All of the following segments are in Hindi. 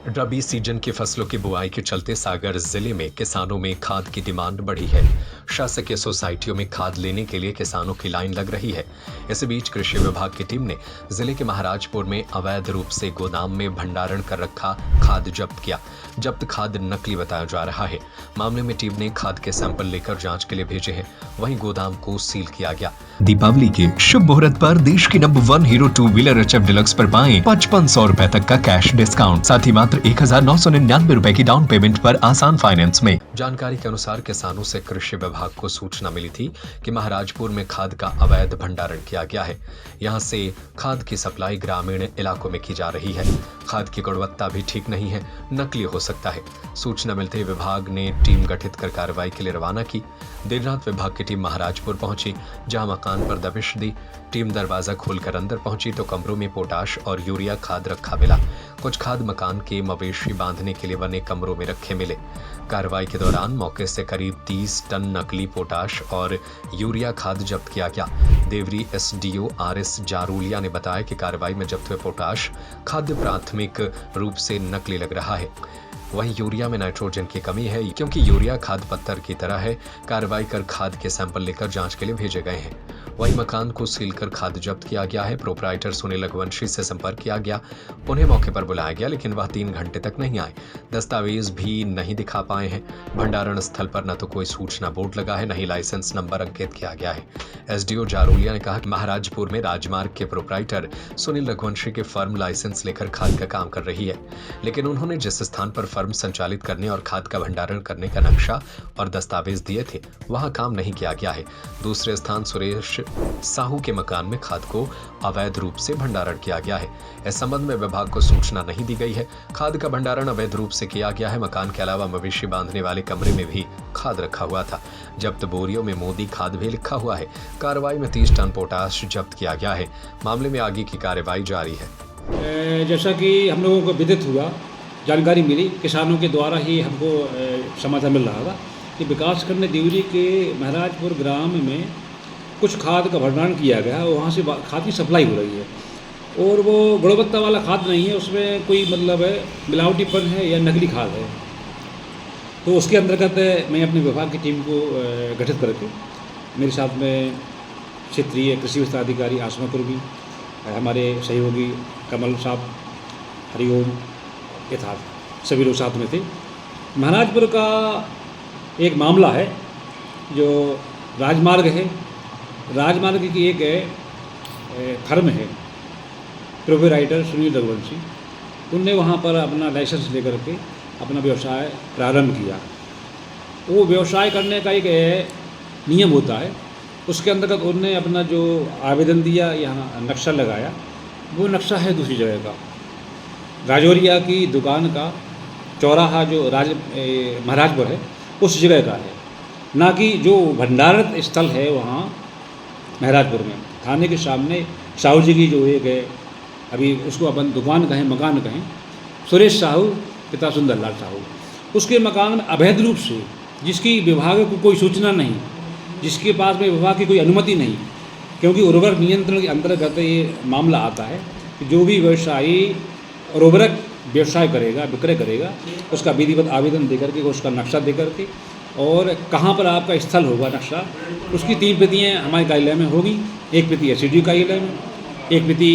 रबी सीजन की फसलों की बुआई के चलते सागर जिले में किसानों में खाद की डिमांड बढ़ी है। शासकीय सोसाइटियों में खाद लेने के लिए किसानों की लाइन लग रही है। इसी बीच कृषि विभाग की टीम ने जिले के महाराजपुर में अवैध रूप से गोदाम में भंडारण कर रखा खाद जब्त किया। जब्त खाद नकली बताया जा रहा है। मामले में टीम ने खाद के सैंपल लेकर जांच के लिए भेजे हैं। वहीं गोदाम को सील किया गया। दीपावली के शुभ मुहूर्त पर देश की number 1 hero 2 wheeler HF deluxe पर पाएं 5500 रुपए तक का कैश डिस्काउंट, साथ ही मात्र 1999 रुपए की डाउन पेमेंट पर आसान फाइनेंस में। जानकारी के अनुसार किसानों से कृषि विभाग को सूचना मिली थी कि महाराजपुर में खाद का अवैध भंडारण किया गया है। यहां से खाद की सप्लाई ग्रामीण इलाकों में की जा रही है। खाद की गुणवत्ता भी ठीक नहीं है, नकली हो सकता है। सूचना मिलते ही विभाग ने टीम गठित कर कार्रवाई के लिए रवाना की। देर रात विभाग की टीम महाराजपुर पहुंची, जहां मकान पर दबिश दी। टीम दरवाजा खोलकर अंदर पहुंची तो कमरों में पोटाश और यूरिया खाद रखा मिला। कुछ खाद मकान के मवेशी बांधने के लिए बने कमरों में रखे मिले। कार्रवाई के दौरान मौके से करीब 30 टन नकली पोटाश और यूरिया खाद जब्त किया गया। देवरी SDO RS जारूलिया ने बताया कि कार्रवाई में जब्त हुए पोटाश खाद्य प्राथमिक रूप से नकली लग रहा है। वहीं यूरिया में नाइट्रोजन की कमी है, क्योंकि यूरिया खाद पत्थर की तरह है। कार्रवाई कर खाद के सैंपल लेकर जांच के लिए भेजे गए हैं। वहीं मकान को सील कर खाद जब्त किया गया है। प्रोपराइटर सुनील रघुवंशी से संपर्क किया गया। उन्हें मौके पर बुलाया गया, लेकिन वह 3 घंटे तक नहीं आए। दस्तावेज भी नहीं दिखा पाए हैं। भंडारण स्थल पर न तो कोई सूचना बोर्ड लगा है, न ही लाइसेंस नंबर अंकित किया गया है। SDO जारूलिया ने कहा कि महाराजपुर में राजमार्ग के प्रोपराइटर सुनील रघुवंशी की फर्म लाइसेंस लेकर खाद का काम कर रही है, लेकिन उन्होंने जिस स्थान पर फर्म संचालित करने और खाद का भंडारण करने का नक्शा और दस्तावेज दिए थे, वहां काम नहीं किया गया है। दूसरे स्थान सुरेश साहू के मकान में खाद को अवैध रूप से भंडारण किया गया है। इस संबंध में विभाग को सूचना नहीं दी गई है। खाद का भंडारण अवैध रूप से किया गया है। मकान के अलावा मवेशी बांधने वाले कमरे में भी खाद रखा हुआ था। जब्त बोरियों में मोदी खाद भी लिखा हुआ है। कार्रवाई में 30 टन पोटाश जब्त किया गया है। मामले में आगे की कार्रवाई जारी है। जैसा कि हम लोगों को विदित हुआ, जानकारी मिली, किसानों के द्वारा ही हमको समाचार मिल रहा था कि विकासखंड देवरी के महाराजपुर ग्राम में कुछ खाद का भंडारण किया गया है और वहाँ से खाद की सप्लाई हो रही है और वो गुणवत्ता वाला खाद नहीं है, उसमें कोई मतलब है मिलावटीपन है या नकली खाद है। तो उसके अंतर्गत मैं अपने विभाग की टीम को गठित करके, मेरे साथ में क्षेत्रीय कृषि विस्तार अधिकारी आसमा कुर्मी, हमारे सहयोगी कमल साहब, हरिओम यथार्थ, सभी लोग साथ में थे। महाराजपुर का एक मामला है जो राजमार्ग है। राजमार्ग की एक फर्म है, प्रोपराइटर सुनील रघुवंशी, उनने वहाँ पर अपना लाइसेंस लेकर के अपना व्यवसाय प्रारंभ किया। वो व्यवसाय करने का एक नियम होता है, उसके अंतर्गत उनने अपना जो आवेदन दिया, यहाँ नक्शा लगाया, वो नक्शा है दूसरी जगह का। राजौरिया की दुकान का चौराहा जो महाराजपुर है, उस जगह का है, ना कि जो भंडारण स्थल है वहाँ महाराजपुर में थाने के सामने साहू जी की जो एक है, अभी उसको अपन दुकान कहें, मकान कहें, सुरेश साहू पिता सुंदरलाल साहू, उसके मकान में अवैध रूप से, जिसकी विभाग को कोई सूचना नहीं, जिसके पास में विभाग की कोई अनुमति नहीं, क्योंकि उर्वरक नियंत्रण के अंतर्गत ये मामला आता है कि जो भी व्यवसायी उर्वरक व्यवसाय करेगा, विक्रय करेगा, उसका विधिवत आवेदन दे करके, उसका नक्शा दे करके, और कहाँ पर आपका स्थल होगा नक्शा, उसकी 3 प्रतियाँ हमारे कार्यालय में होगी। एक प्रति SDO कार्यालय में, एक प्रति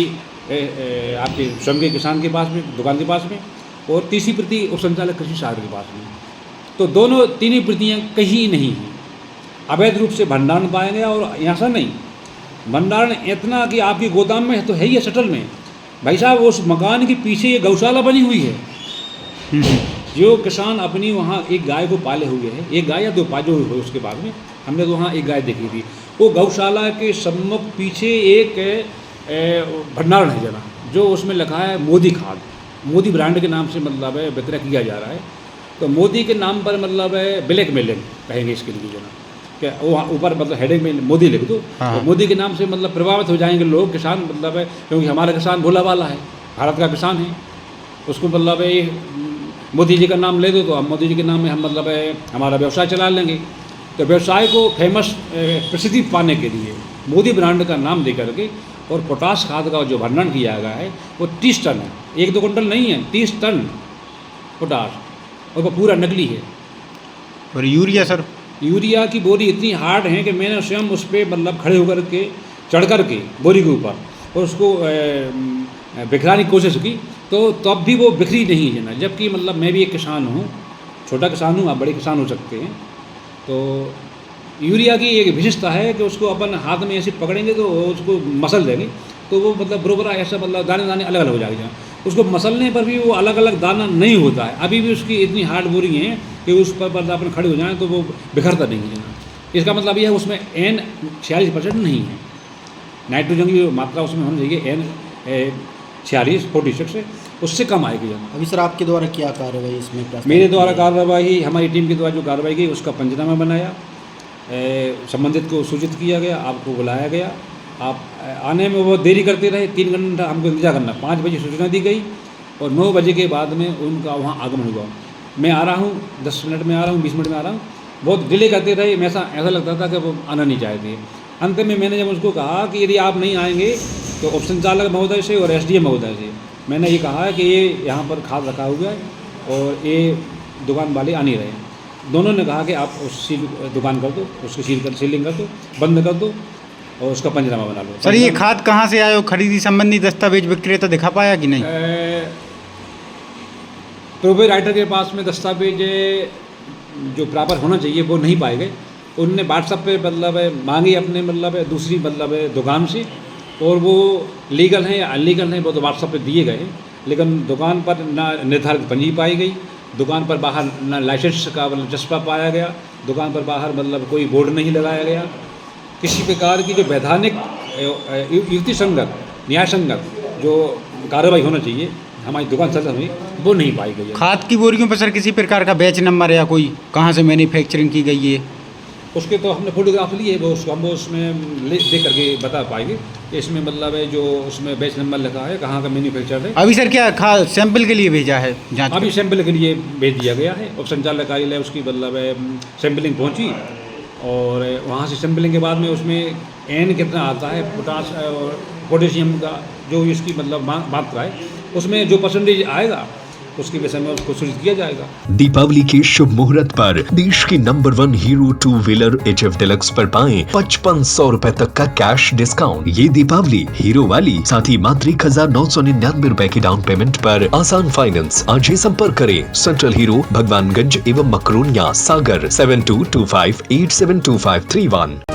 आपके स्वयं के किसान के पास में, दुकान के पास में, और तीसरी प्रति उप संचालक कृषि सहायक के पास में। तो दोनों 3 प्रतियाँ कहीं नहीं हैं। अवैध रूप से भंडारण पाया गया, और ऐसा नहीं भंडारण इतना कि आपकी गोदाम में तो है ही है, शटल में। भाई साहब, उस मकान के पीछे ये गौशाला बनी हुई है। जो किसान अपनी वहाँ एक गाय को पाले हुए हैं, एक गाय या 2 पाले हुए, उसके बाद में हमने तो वहाँ एक गाय देखी थी। वो गौशाला के सम्मुख पीछे एक भंडारण है जना, जो उसमें लिखा है मोदी खाद, मोदी ब्रांड के नाम से मतलब है विक्रय किया जा रहा है। तो मोदी के नाम पर मतलब है ब्लैक मेलिंग कहेंगे इसके लिए जना, क्या वो ऊपर मतलब हेडिंग में मोदी लिख दो, तो मोदी के नाम से मतलब प्रभावित हो जाएंगे लोग, किसान मतलब है, क्योंकि हमारा किसान भोला वाला है, भारत का किसान है, उसको मतलब है मोदी जी का नाम ले दो तो हम मोदी जी के नाम में हम मतलब है हमारा व्यवसाय चला लेंगे। तो व्यवसाय को फेमस प्रसिद्धि पाने के लिए मोदी ब्रांड का नाम दे करके और पोटाश खाद का जो भंडारण किया गया है वो 30 टन है, 1-2 कुंटल नहीं है, 30 टन पोटाश, और वो पूरा नकली है। और यूरिया सर? यूरिया की बोरी इतनी हार्ड है कि मैंने स्वयं उस पर मतलब खड़े होकर के चढ़ कर के बोरी के ऊपर और उसको बिखराने की कोशिश की, तो तब भी वो बिखरी नहीं है ना। जबकि मतलब मैं भी एक किसान हूँ, छोटा किसान हूँ, आप बड़े किसान हो सकते हैं। तो यूरिया की एक विशेषता है कि उसको अपन हाथ में ऐसे पकड़ेंगे तो उसको मसल देंगे तो वो मतलब बरोबर ऐसा मतलब दाने दाने अलग अलग हो जाएगा। उसको मसलने पर भी वो अलग अलग दाना नहीं होता है। अभी भी उसकी इतनी हार्ड बोरी है कि उस पर मतलब अपन खड़े हो जाएँ तो वो बिखरता नहीं है। इसका मतलब यह है उसमें N 46% नहीं है, नाइट्रोजन की मात्रा उसमें होनी चाहिए N 46 है, उससे कम आएगी जब। अभी सर आपके द्वारा क्या कार्रवाई इसमें प्रस्तावित मेरे द्वारा की है? कार्रवाई, हमारी टीम के द्वारा जो कार्रवाई की उसका पंचनामा बनाया, संबंधित को सूचित किया गया, आपको बुलाया गया। आप आने में वो देरी करते रहे, 3 घंटा हमको इंतजार करना। 5 बजे सूचना दी गई और 9 बजे के बाद में उनका वहाँ आगमन हुआ। मैं आ रहा हूँ, 10 मिनट में आ रहा हूँ, 20 मिनट में आ रहा हूँ, बहुत डिले करते रहे। मैं ऐसा लगता था कि वो आना नहीं चाहते। अंत में मैंने जब उसको कहा कि यदि आप नहीं आएंगे तो उप संचालक महोदय से और SDM महोदय से मैंने ये कहा है कि ये यहाँ पर खाद रखा हुआ है और ये दुकान वाले आ नहीं रहे। दोनों ने कहा कि आप उस दुकान कर दो, उसकी सीलिंग कर दो, बंद कर दो और उसका पंचनामा बना लो। सर ये खाद कहाँ से आया और खरीदी संबंधी दस्तावेज विक्रेता दिखा पाया कि नहीं? प्रोपराइटर के पास में दस्तावेज जो प्रॉपर होना चाहिए वो नहीं पाए गए। उनने व्हाट्सएप पे मतलब मांगी अपने मतलब दूसरी मतलब दुकान से, और वो लीगल हैं या अनलीगल हैं वो तो व्हाट्सएप पे दिए गए, लेकिन दुकान पर ना निर्धारित पंजी पाई गई, दुकान पर बाहर ना लाइसेंस का मतलब जस्पा पाया गया, दुकान पर बाहर मतलब कोई बोर्ड नहीं लगाया गया। किसी प्रकार की जो वैधानिक युक्ति संगत न्याय संगत जो कार्रवाई होना चाहिए हमारी दुकान सदन हुई वो नहीं पाई गई है। खाद की बोरियों पर सर किसी प्रकार का बैच नंबर या कोई कहाँ से मैन्युफैक्चरिंग की गई है? उसके तो हमने फोटोग्राफ लिए, वो उसको हम उसमें देख करके बता पाएंगे कि इसमें मतलब है जो उसमें बैच नंबर लिखा है, कहाँ का मैन्युफैक्चर है। अभी सर क्या खाद सैंपल के लिए भेजा है जांच? अभी सैंपल के लिए भेज दिया गया है और संचालक कार्यालय उसकी मतलब सैंपलिंग पहुंची और वहाँ से सैंपलिंग के बाद में उसमें N कितना आता है पोटाश और पोटेशियम का जो इसकी मतलब मात्रा है, उसमें जो परसेंटेज आएगा उसके विषय में उसको सूचित किया जाएगा। दीपावली के शुभ मुहूर्त पर देश की number 1 hero 2 wheeler HF deluxe पर पाएं 5500 रुपए तक का कैश डिस्काउंट। ये दीपावली हीरो वाली, साथ ही मात्र 1999 रुपए की डाउन पेमेंट पर आसान फाइनेंस। आज ही संपर्क करें सेंट्रल हीरो, भगवानगंज एवं मकरोनिया, सागर 7225872531।